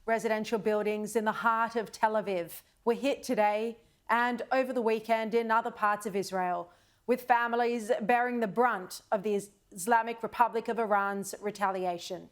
Residential buildings in the heart of Tel Aviv were hit today and over the weekend in other parts of Israel, with families bearing the brunt of the Islamic Republic of Iran's retaliation.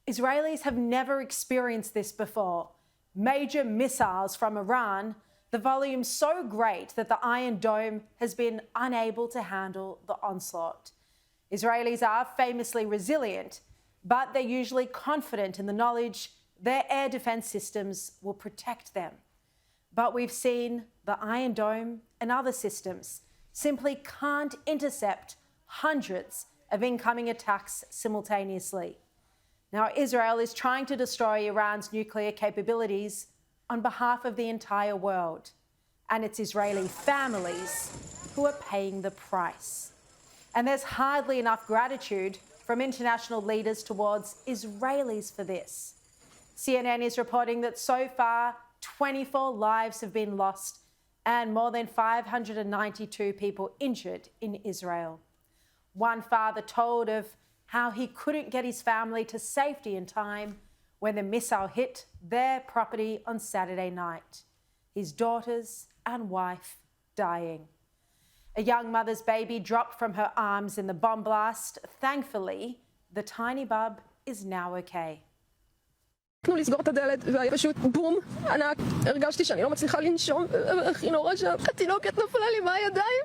Israelis have never experienced this before. Major missiles from Iran, the volume so great that the Iron Dome has been unable to handle the onslaught. Israelis are famously resilient, but they're usually confident in the knowledge their air defence systems will protect them. But we've seen the Iron Dome and other systems simply can't intercept hundreds of incoming attacks simultaneously. Now, Israel is trying to destroy Iran's nuclear capabilities on behalf of the entire world, and it's Israeli families who are paying the price. And there's hardly enough gratitude from international leaders towards Israelis for this. CNN is reporting that so far, 24 lives have been lost and more than 592 people injured in Israel. One father told of how he couldn't get his family to safety in time when the missile hit their property on Saturday night. His daughters and wife dying. A young mother's baby dropped from her arms in the bomb blast. Thankfully, the tiny bub is now okay. נתנו לסגור את הדלת והיה פשוט בום ענק. הרגשתי שאני לא מצליחה לנשום, הכי נורא שם. התינוקת נפלה לי מהידיים.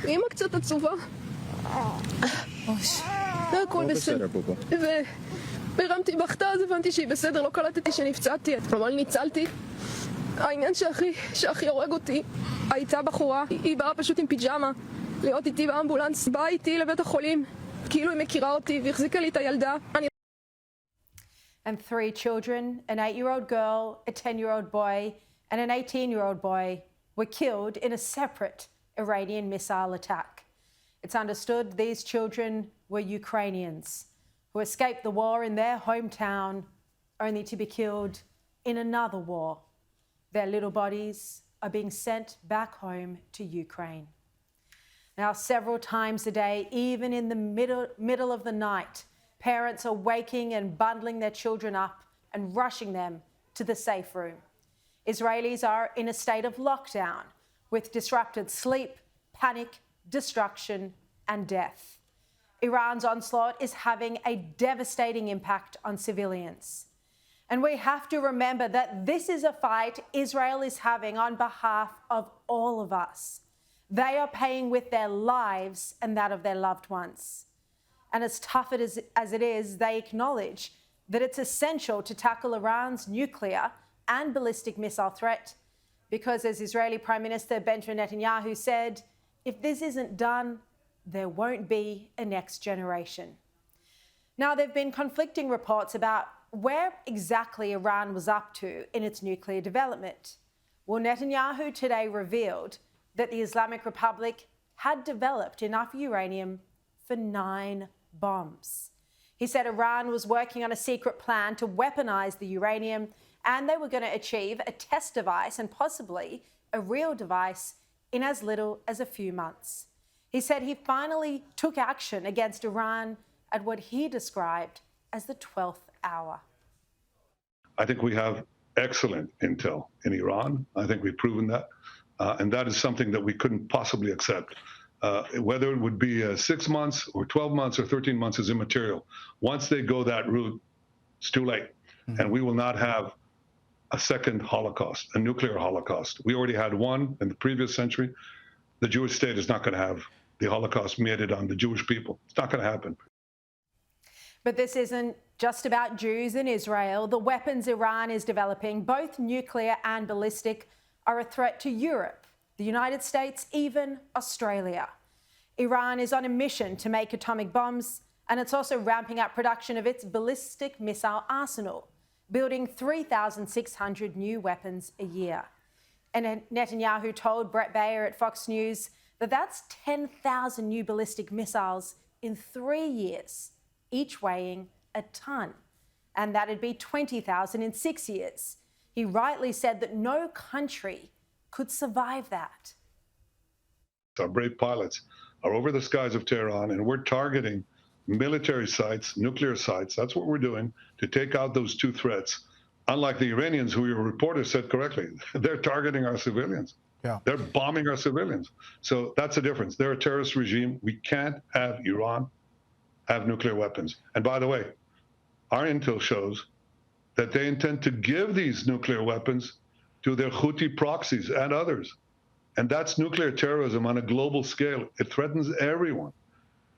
אמא קצת עצובה. הכל בסדר. והרמתי בכתה, אז הבנתי שהיא בסדר, לא קלטתי שנפצעתי. אבל ניצלתי. העניין שהכי הורג אותי, הייתה בחורה, היא באה פשוט עם פיג'מה, להיות איתי באמבולנס, באה איתי לבית החולים. And 3 children, an 8-year-old girl, a 10-year-old boy, and an 18-year-old boy were killed in a separate Iranian missile attack. It's understood these children were Ukrainians who escaped the war in their hometown only to be killed in another war. Their little bodies are being sent back home to Ukraine. Now, several times a day, even in the middle of the night, parents are waking and bundling their children up and rushing them to the safe room. Israelis are in a state of lockdown with disrupted sleep, panic, destruction, and death. Iran's onslaught is having a devastating impact on civilians. And we have to remember that this is a fight Israel is having on behalf of all of us. They are paying with their lives and that of their loved ones. And as tough as it is, they acknowledge that it's essential to tackle Iran's nuclear and ballistic missile threat because, as Israeli Prime Minister Benjamin Netanyahu said, if this isn't done, there won't be a next generation. Now, there have been conflicting reports about where exactly Iran was up to in its nuclear development. Well, Netanyahu today revealed that the Islamic Republic had developed enough uranium for 9 bombs. He said Iran was working on a secret plan to weaponize the uranium and they were going to achieve a test device and possibly a real device in as little as a few months. He said he finally took action against Iran at what he described as the 12th hour. I think we have excellent intel in Iran. I think we've proven that. And that is something that we couldn't possibly accept. Whether it would be 6 months or 12 months or 13 months is immaterial. Once they go that route, it's too late. Mm-hmm. And we will not have a second Holocaust, a nuclear Holocaust. We already had one in the previous century. The Jewish state is not going to have the Holocaust meted on the Jewish people. It's not going to happen. But this isn't just about Jews in Israel. The weapons Iran is developing, both nuclear and ballistic, are a threat to Europe, the United States, even Australia. Iran is on a mission to make atomic bombs, and it's also ramping up production of its ballistic missile arsenal, building 3,600 new weapons a year. And Netanyahu told Brett Baer at Fox News that that's 10,000 new ballistic missiles in 3 years, each weighing a ton. And that'd be 20,000 in 6 years. He rightly said that no country could survive that. Our brave pilots are over the skies of Tehran, and we're targeting military sites, nuclear sites. That's what we're doing to take out those two threats. Unlike the Iranians, who your reporter said correctly, they're targeting our civilians. Yeah. They're bombing our civilians. So that's a difference. They're a terrorist regime. We can't have Iran have nuclear weapons. And by the way, our intel shows that they intend to give these nuclear weapons to their Houthi proxies and others. And that's nuclear terrorism on a global scale. It threatens everyone.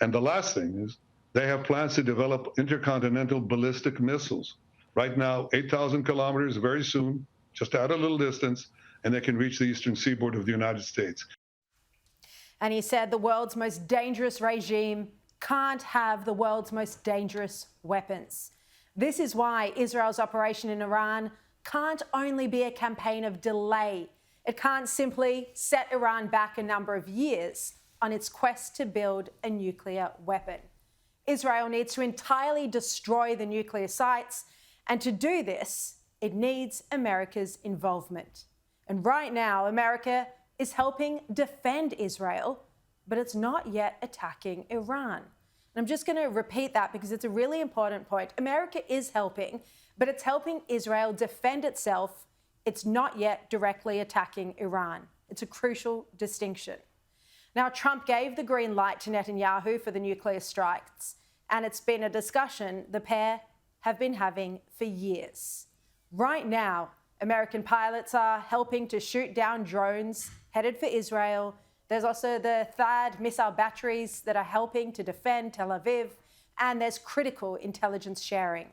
And the last thing is they have plans to develop intercontinental ballistic missiles. Right now, 8,000 kilometers, very soon, just add a little distance, and they can reach the eastern seaboard of the United States. And he said the world's most dangerous regime can't have the world's most dangerous weapons. This is why Israel's operation in Iran can't only be a campaign of delay. It can't simply set Iran back a number of years on its quest to build a nuclear weapon. Israel needs to entirely destroy the nuclear sites, and to do this, it needs America's involvement. And right now, America is helping defend Israel, but it's not yet attacking Iran. And I'm just going to repeat that because it's a really important point. America is helping, but it's helping Israel defend itself. It's not yet directly attacking Iran. It's a crucial distinction. Now, Trump gave the green light to Netanyahu for the nuclear strikes, and it's been a discussion the pair have been having for years. Right now, American pilots are helping to shoot down drones headed for Israel. There's also the THAAD missile batteries that are helping to defend Tel Aviv, and there's critical intelligence sharing.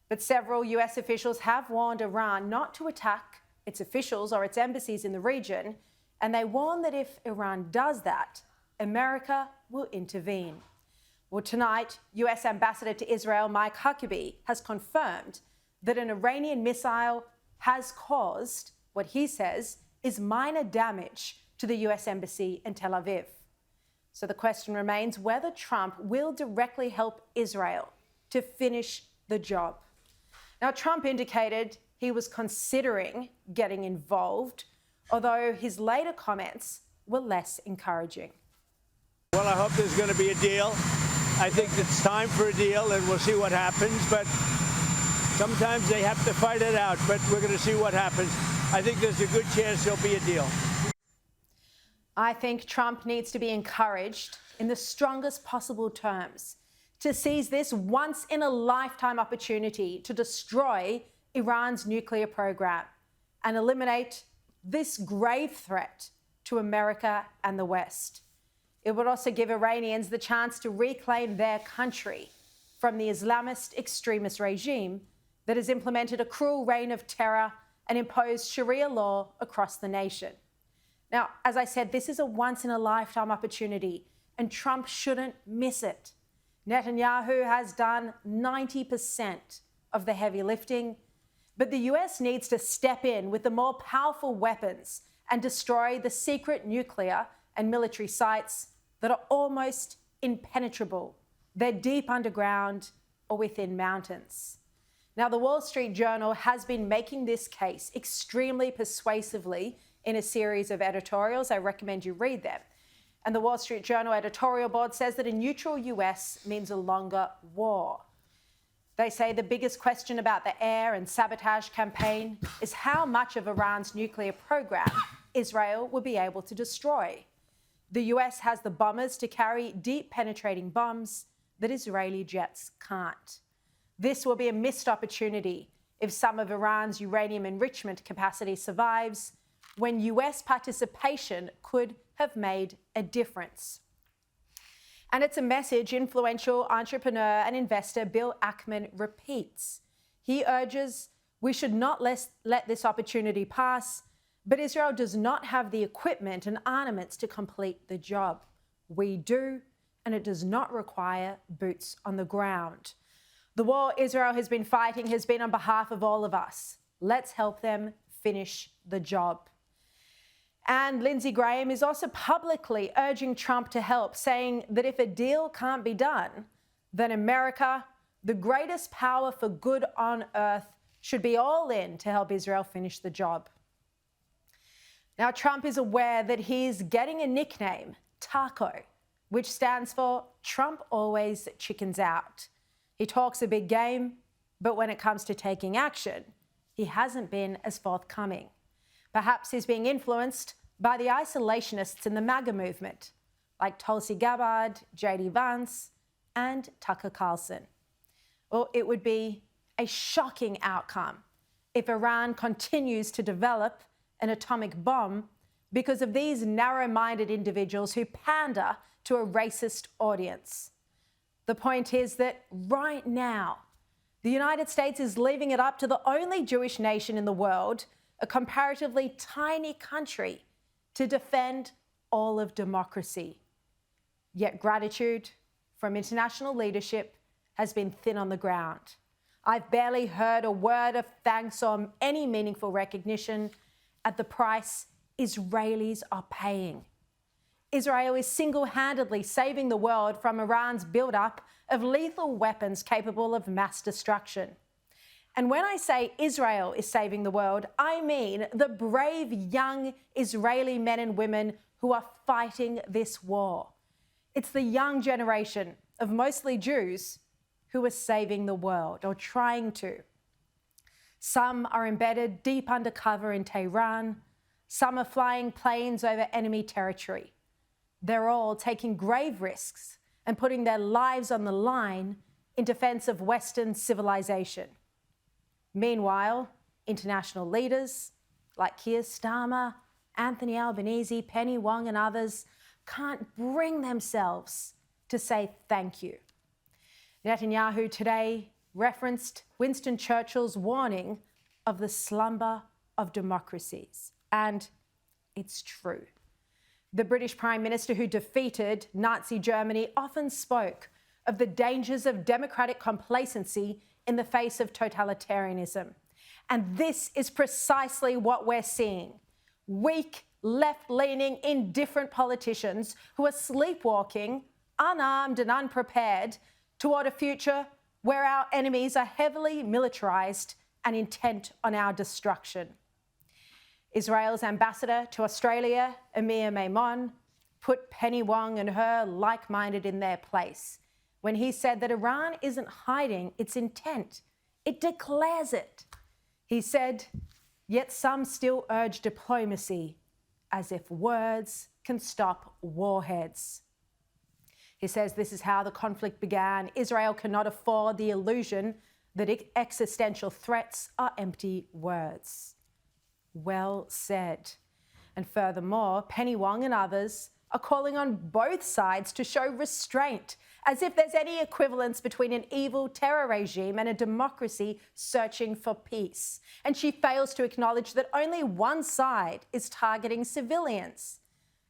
But several US officials have warned Iran not to attack its officials or its embassies in the region, and they warn that if Iran does that, America will intervene. Well, tonight, US Ambassador to Israel Mike Huckabee has confirmed that an Iranian missile has caused what he says is minor damage to the US Embassy in Tel Aviv. So the question remains whether Trump will directly help Israel to finish the job. Now, Trump indicated he was considering getting involved, although his later comments were less encouraging. Well, I hope there's going to be a deal. I think it's time for a deal, and we'll see what happens. But sometimes they have to fight it out, but we're going to see what happens. I think there's a good chance there'll be a deal. I think Trump needs to be encouraged in the strongest possible terms to seize this once-in-a-lifetime opportunity to destroy Iran's nuclear program and eliminate this grave threat to America and the West. It would also give Iranians the chance to reclaim their country from the Islamist extremist regime that has implemented a cruel reign of terror and imposed Sharia law across the nation. Now, as I said, this is a once-in-a-lifetime opportunity, and Trump shouldn't miss it. Netanyahu has done 90% of the heavy lifting, but the US needs to step in with the more powerful weapons and destroy the secret nuclear and military sites that are almost impenetrable. They're deep underground or within mountains. Now, the Wall Street Journal has been making this case extremely persuasively in a series of editorials. I recommend you read them. And the Wall Street Journal editorial board says that a neutral US means a longer war. They say the biggest question about the air and sabotage campaign is how much of Iran's nuclear program Israel will be able to destroy. The US has the bombers to carry deep penetrating bombs that Israeli jets can't. This will be a missed opportunity if some of Iran's uranium enrichment capacity survives, when US participation could have made a difference. And it's a message influential entrepreneur and investor Bill Ackman repeats. He urges we should not let this opportunity pass, but Israel does not have the equipment and armaments to complete the job. We do, and it does not require boots on the ground. The war Israel has been fighting has been on behalf of all of us. Let's help them finish the job. And Lindsey Graham is also publicly urging Trump to help, saying that if a deal can't be done, then America, the greatest power for good on earth, should be all in to help Israel finish the job. Now, Trump is aware that he's getting a nickname, Taco, which stands for Trump always chickens out. He talks a big game, but when it comes to taking action, he hasn't been as forthcoming. Perhaps he's being influenced by the isolationists in the MAGA movement, like Tulsi Gabbard, J.D. Vance, and Tucker Carlson. Well, it would be a shocking outcome if Iran continues to develop an atomic bomb because of these narrow-minded individuals who pander to a racist audience. The point is that right now, the United States is leaving it up to the only Jewish nation in the world, a comparatively tiny country, to defend all of democracy. Yet gratitude from international leadership has been thin on the ground. I've barely heard a word of thanks or any meaningful recognition at the price Israelis are paying. Israel is single-handedly saving the world from Iran's build-up of lethal weapons capable of mass destruction. And when I say Israel is saving the world, I mean the brave young Israeli men and women who are fighting this war. It's the young generation of mostly Jews who are saving the world, or trying to. Some are embedded deep undercover in Tehran. Some are flying planes over enemy territory. They're all taking grave risks and putting their lives on the line in defense of Western civilization. Meanwhile, international leaders like Keir Starmer, Anthony Albanese, Penny Wong and others can't bring themselves to say thank you. Netanyahu today referenced Winston Churchill's warning of the slumber of democracies. And it's true. The British Prime Minister who defeated Nazi Germany often spoke of the dangers of democratic complacency in the face of totalitarianism. And this is precisely what we're seeing. Weak, left-leaning, indifferent politicians who are sleepwalking, unarmed and unprepared, toward a future where our enemies are heavily militarized and intent on our destruction. Israel's ambassador to Australia, Amir Maimon, put Penny Wong and her like-minded in their place when he said that Iran isn't hiding its intent, it declares it. He said, yet some still urge diplomacy as if words can stop warheads. He says this is how the conflict began. Israel cannot afford the illusion that existential threats are empty words. Well said. And furthermore, Penny Wong and others are calling on both sides to show restraint, as if there's any equivalence between an evil terror regime and a democracy searching for peace. And she fails to acknowledge that only one side is targeting civilians.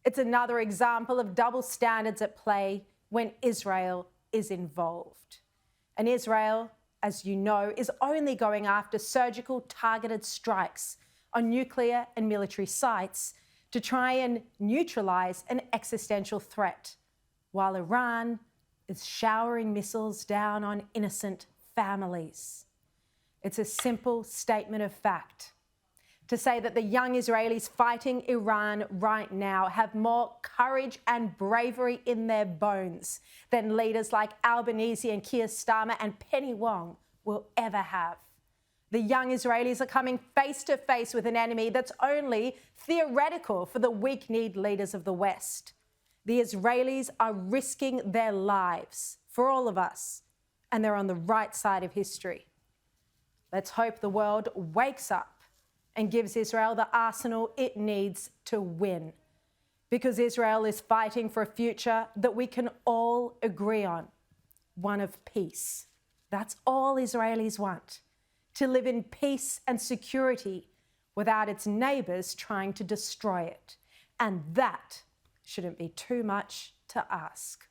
It's another example of double standards at play when Israel is involved. And Israel, as you know, is only going after surgical targeted strikes on nuclear and military sites to try and neutralize an existential threat, while Iran is showering missiles down on innocent families. It's a simple statement of fact to say that the young Israelis fighting Iran right now have more courage and bravery in their bones than leaders like Albanese and Keir Starmer and Penny Wong will ever have. The young Israelis are coming face to face with an enemy that's only theoretical for the weak-kneed leaders of the West. The Israelis are risking their lives for all of us, and they're on the right side of history. Let's hope the world wakes up and gives Israel the arsenal it needs to win, because Israel is fighting for a future that we can all agree on, one of peace. That's all Israelis want, to live in peace and security without its neighbours trying to destroy it. And that shouldn't be too much to ask.